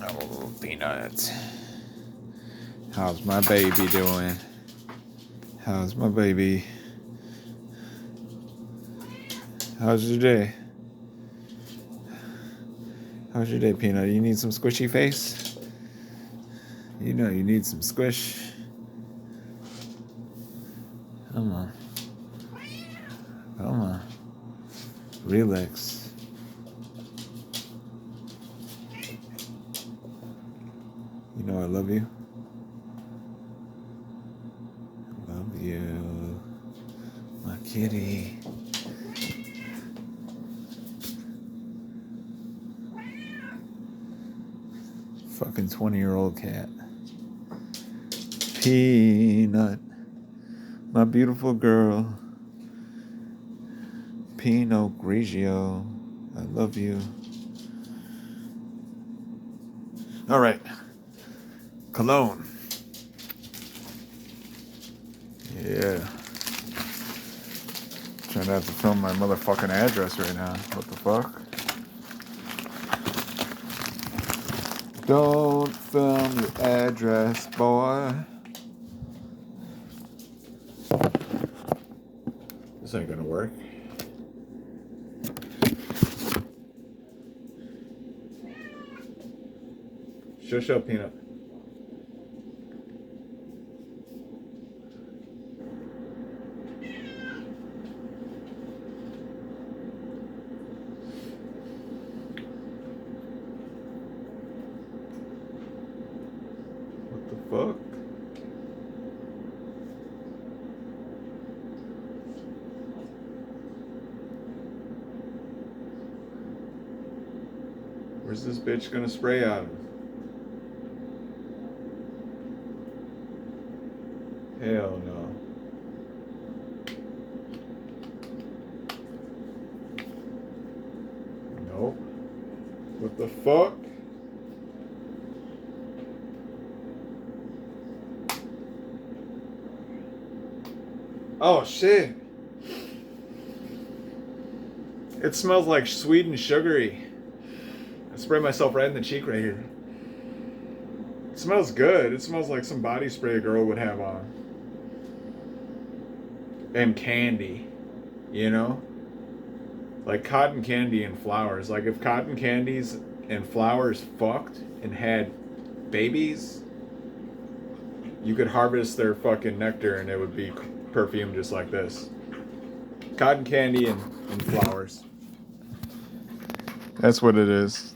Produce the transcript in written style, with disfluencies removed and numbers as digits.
Oh, Peanut. How's my baby doing? How's my baby? How's your day? How's your day, Peanut? You need some squishy face? You know you need some squish. Come on. Come on. Relax. You know I love you. Love you. My kitty. Fucking 20-year-old cat. Peanut. My beautiful girl. Pinot Grigio. I love you. All right. Cologne. Yeah. Trying to have to film my motherfucking address right now. What the fuck? Don't film your address, boy. This ain't gonna work. Shush up, Peanut. What the fuck? Where's this bitch gonna spray at him? Hell no. Nope. What the fuck? Oh shit. It smells like sweet and sugary. I sprayed myself right in the cheek right here. It smells good. It smells like some body spray a girl would have on. And candy, you know? Like cotton candy and flowers. Like if cotton candies and flowers fucked and had babies, you could harvest their fucking nectar and it would be perfume just like this. Cotton candy and flowers. That's what it is.